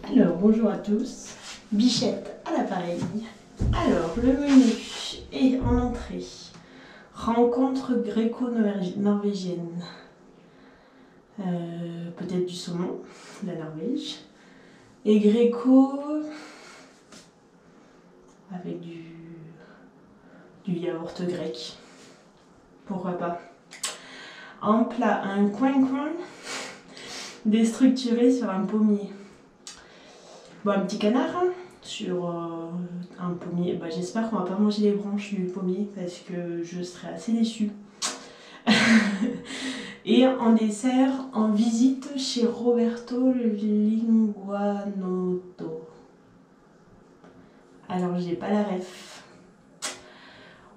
Alors, bonjour à tous. Bichette à l'appareil. Alors, le menu est en entrée. Rencontre gréco-norvégienne. Peut-être du saumon, de la Norvège. Et gréco avec du yaourt grec. Pourquoi pas. En plat, un coin-coin déstructuré sur un pommier. Bon, un petit canard hein, sur un pommier. Bah, j'espère qu'on va pas manger les branches du pommier parce que je serais assez déçue. Et en dessert, en visite chez Roberto Linguanotto. Alors, j'ai pas la ref.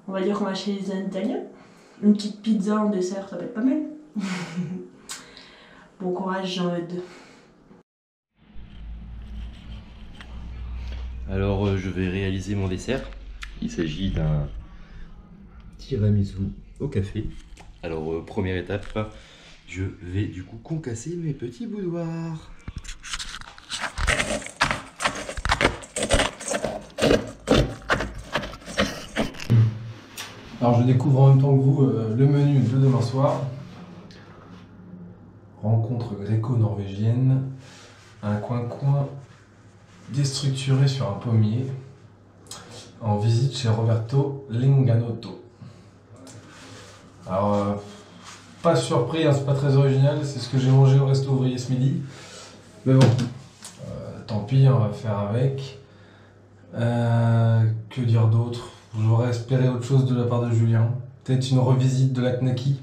On va dire qu'on va chez les Italiens. Une petite pizza en dessert, ça peut être pas mal. Bon courage, Jean-Eudes. Alors je vais réaliser mon dessert. Il s'agit d'un tiramisu au café. Alors première étape, je vais du coup concasser mes petits boudoirs. Alors je découvre en même temps que vous le menu de demain soir. Rencontre gréco-norvégienne, un coin-coin déstructuré sur un pommier, en visite chez Roberto Linguanotto. Alors, pas surpris, hein, c'est pas très original, c'est ce que j'ai mangé au resto ouvrier ce midi. Mais bon, tant pis, on va faire avec. Que dire d'autre? J'aurais espéré autre chose de la part de Julien. Peut-être une revisite de la Knaki.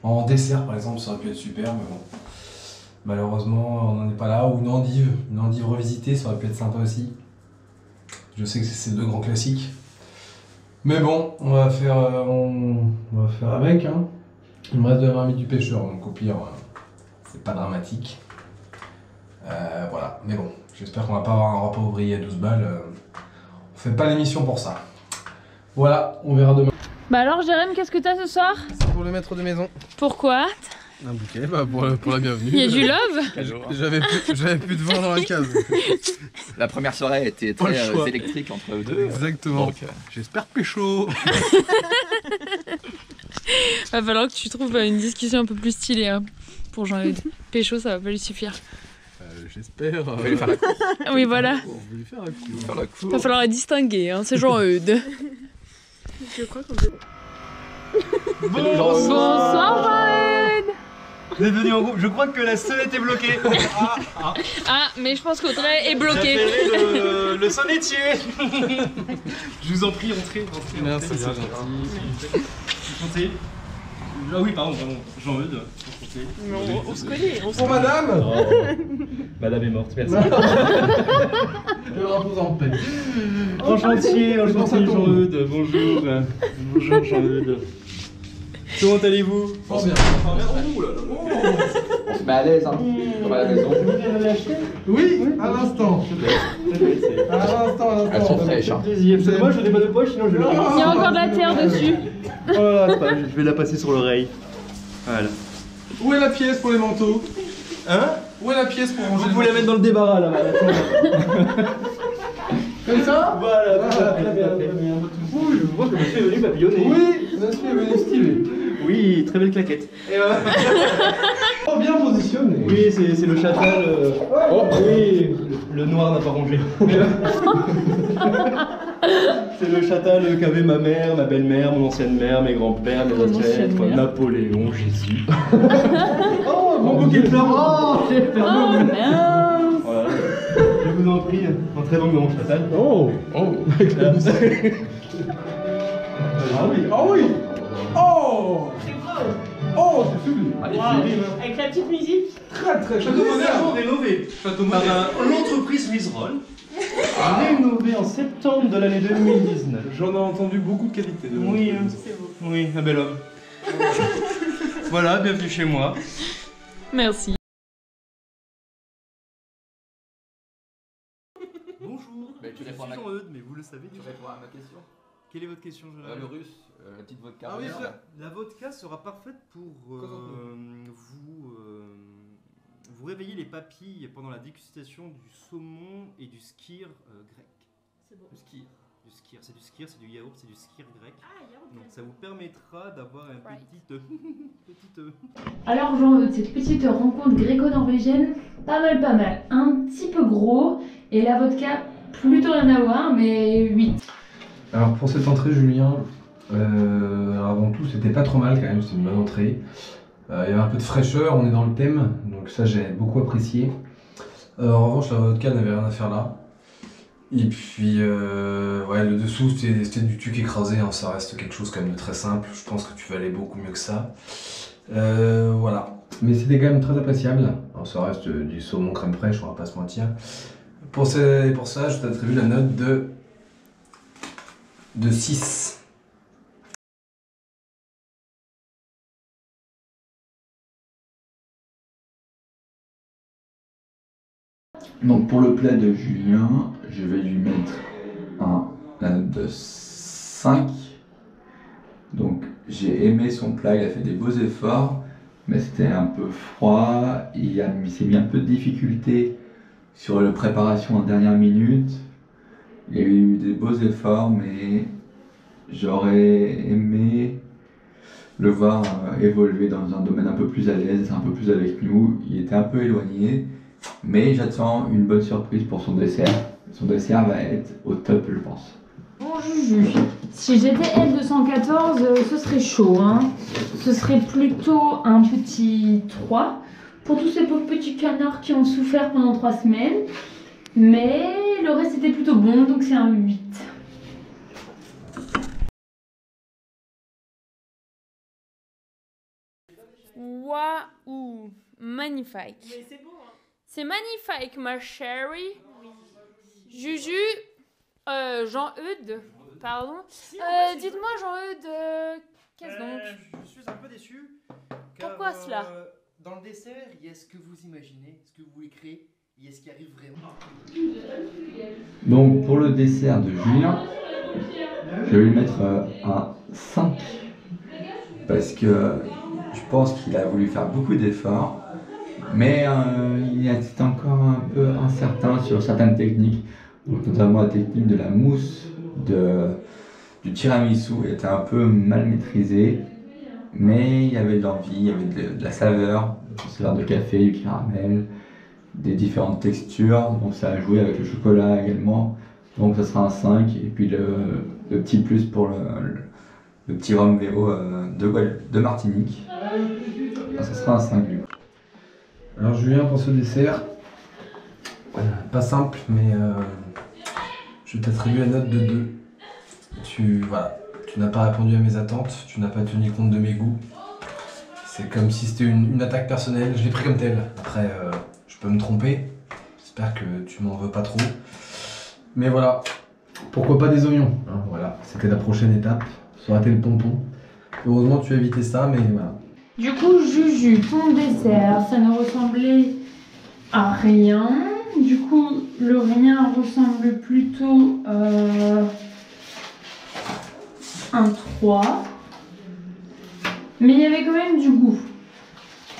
En dessert par exemple, ça aurait pu être super, mais bon. Malheureusement, on n'en est pas là. Ou une endive revisitée, ça aurait pu être sympa aussi. Je sais que c'est deux grands classiques. Mais bon, on va faire avec. Hein. Il me reste de la marmite du pêcheur, donc au pire, c'est pas dramatique. Voilà, mais bon, j'espère qu'on va pas avoir un repas ouvrier à 12 balles. On fait pas l'émission pour ça. Voilà, on verra demain. Bah alors Jérém, qu'est-ce que t'as ce soir? C'est pour le maître de maison. Pourquoi? Un bouquet, bah pour la bienvenue. Il y a du love? J'avais plus de vin dans la case. La première soirée était très électrique entre eux deux. Exactement. Donc, j'espère pécho. Va falloir que tu trouves une discussion un peu plus stylée hein, pour Jean-Eudes. Pécho, ça va pas lui suffire. J'espère. on va lui faire la cour. Oui, voilà. On va lui faire un coup. Faire la cour. Va falloir la distinguer, hein, c'est Jean-Eudes. Je crois qu'on peut... Bonsoir Jean-Eudes. Bienvenue en groupe, je crois que la sonnette est bloquée. Ah, mais je pense qu'Audrey est bloqué. Le sonnetier. Je vous en prie, entrez. Merci, c'est gentil. Enchanté. Ah oui, pardon, Jean-Eudes. On se connaît. Pour madame. Madame est morte, merci. Je repose en paix. Enchanté, Jean-Eudes, bonjour. Bonjour Jean-Eudes. Comment allez-vous? Fort bien. On se met à l'aise, hein, comme à la maison. Oui, à l'instant. À l'instant. Elles sont fraîches. Hein. Plaisir. Parce que moi je n'ai pas de poche, sinon je vais Il y a encore de la terre dessus. Oh là là, je vais la passer sur l'oreille. Voilà. Où est la pièce pour les manteaux? Hein? Où est la pièce pour ranger? Vous pouvez la mettre dans le débarras là-bas. Comme ça? Voilà, très bien. Ouh, je vois que monsieur est venu papillonner. Oui, monsieur est venu stylé. Oui, très belle claquette. Oh, bien positionné. Oui, c'est le châtel. Oh, oui, le noir n'a pas rongé. C'est le châtel qu'avaient ma mère, ma belle-mère, mon ancienne mère, mes grands-pères, mes ancêtres, Napoléon, Jésus. Oh, mon bouquet de fleurs. Oh, j'ai perdu. Voilà. Je vous en prie, un très bon grand châtel. Oh, avec la musique. Ah oui, oh oui. Oh, oh, c'est sublime. Avec la petite musique. Très Château moderne. moderne rénové par l'entreprise Miserol. Rénové en septembre de l'année 2019. J'en ai entendu beaucoup de qualité. Oui, c'est beau. Oui, un bel homme. Voilà, bienvenue chez moi. Merci. Bonjour. Mais tu réponds à ma Jean-Eudes, mais vous le savez. Tu réponds à ma question. Quelle est votre question, Jean-Eudes? Le russe, la petite vodka. Ah oui, vert, frère. La vodka sera parfaite pour vous réveiller les papilles pendant la dégustation du saumon et du skyr grec. C'est bon. Du skyr, c'est du skyr, c'est du yaourt, c'est du skyr grec. Ah, yaourt. Donc ça vous permettra d'avoir un petite Alors Jean-Eudes, cette petite rencontre gréco-norvégienne, pas mal. Un petit peu gros, et la vodka, plutôt rien à voir, mais 8. Alors pour cette entrée Julien, alors avant tout c'était pas trop mal quand même, c'était une bonne entrée. Il y avait un peu de fraîcheur, on est dans le thème, donc ça j'ai beaucoup apprécié. En revanche la vodka n'avait rien à faire là. Et puis ouais, le dessous c'était du tuc écrasé, hein. Ça reste quelque chose quand même de très simple, je pense que tu vas aller beaucoup mieux que ça. Voilà, mais c'était quand même très appréciable. Alors ça reste du saumon crème fraîche, on va pas se mentir. Pour ça je t'attribue la note de 6. Donc pour le plat de Julien, je vais lui mettre la note de 5. Donc j'ai aimé son plat, il a fait des beaux efforts, mais c'était un peu froid, il s'est mis un peu de difficulté sur la préparation en dernière minute. Il y a eu des beaux efforts, mais j'aurais aimé le voir évoluer dans un domaine un peu plus à l'aise, un peu plus avec nous. Il était un peu éloigné, mais j'attends une bonne surprise pour son dessert. Son dessert va être au top, je pense. Bon Juju, si j'étais L214, ce serait chaud, hein. Ce serait plutôt un petit 3 pour tous ces pauvres petits canards qui ont souffert pendant 3 semaines. Mais le reste était plutôt bon, donc c'est un 8. Waouh, magnifique. Mais c'est beau, hein. C'est magnifique, ma chérie. Juju, Jean-Eudes, pardon. Dites-moi, Jean-Eudes, qu'est-ce donc? Je suis un peu déçu. Pourquoi cela? Dans le dessert, il y a ce que vous imaginez, ce que vous voulez créer, il y a ce qui arrive vraiment. Donc pour le dessert de Julien, je vais lui mettre un 5. Parce que je pense qu'il a voulu faire beaucoup d'efforts, mais il est encore un peu incertain sur certaines techniques, donc notamment la technique de la mousse, du tiramisu était un peu mal maîtrisée, mais il y avait de l'envie, il y avait de la saveur de café, du caramel, des différentes textures, donc ça a joué avec le chocolat également, donc ça sera un 5, et puis le petit plus pour le petit rhum véro de Martinique, ça sera un 5 du coup. Alors Julien, pour ce dessert, pas simple, mais je vais t'attribuer la note de 2. Tu n'as pas répondu à mes attentes, tu n'as pas tenu compte de mes goûts. C'est comme si c'était une attaque personnelle, je l'ai pris comme telle. Après, je peux me tromper, j'espère que tu m'en veux pas trop. Mais voilà, pourquoi pas des oignons, hein, voilà, c'était la prochaine étape, ça aurait été le pompon. Heureusement tu as évité ça, mais voilà. Du coup, Juju, ton dessert, ça ne ressemblait à rien. Du coup, le rien ressemble plutôt à un 3. Mais il y avait quand même du goût.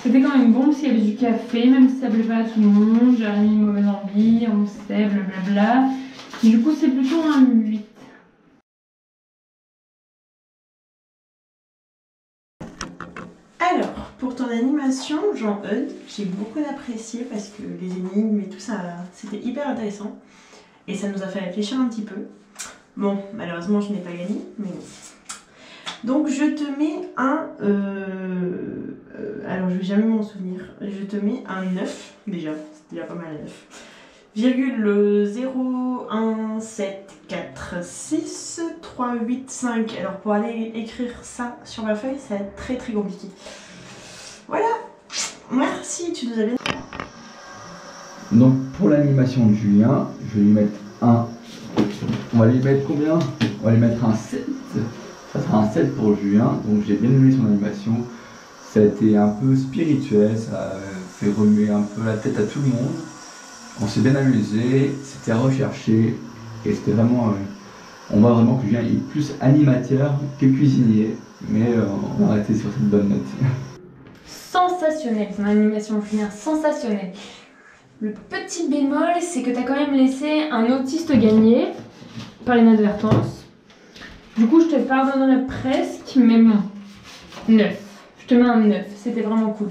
C'était quand même bon parce qu'il y avait du café, même si ça plaît pas à tout le monde. J'avais mis mauvaise envie, on sait, blablabla. Du coup, c'est plutôt un 8. Alors, pour ton animation, Jean-Eudes, j'ai beaucoup apprécié parce que les énigmes et tout ça, c'était hyper intéressant. Et ça nous a fait réfléchir un petit peu. Bon, malheureusement, je n'ai pas gagné, mais bon. Donc, je te mets un... alors, je vais jamais m'en souvenir. Je te mets un 9, déjà. C'est déjà pas mal, 9,0174638 Alors pour aller écrire ça sur ma feuille, ça va être très compliqué. Voilà, merci, tu nous as bien... Donc pour l'animation de Julien, je vais lui mettre un... On va lui mettre combien? On va lui mettre un 7. Ça sera un 7 pour Julien, donc j'ai bien aimé son animation. Ça a été un peu spirituel, ça a fait remuer un peu la tête à tout le monde. On s'est bien amusé, c'était recherché et c'était vraiment... on voit vraiment que Julien est plus animateur que cuisinier, mais on va arrêter sur cette bonne note. 107 sensationnel, ton animation Julien, sensationnel. Le petit bémol, c'est que tu as quand même laissé un autiste gagner par inadvertance. Du coup, je te pardonnerais presque, mais bon, 9. Je te mets un 9, c'était vraiment cool.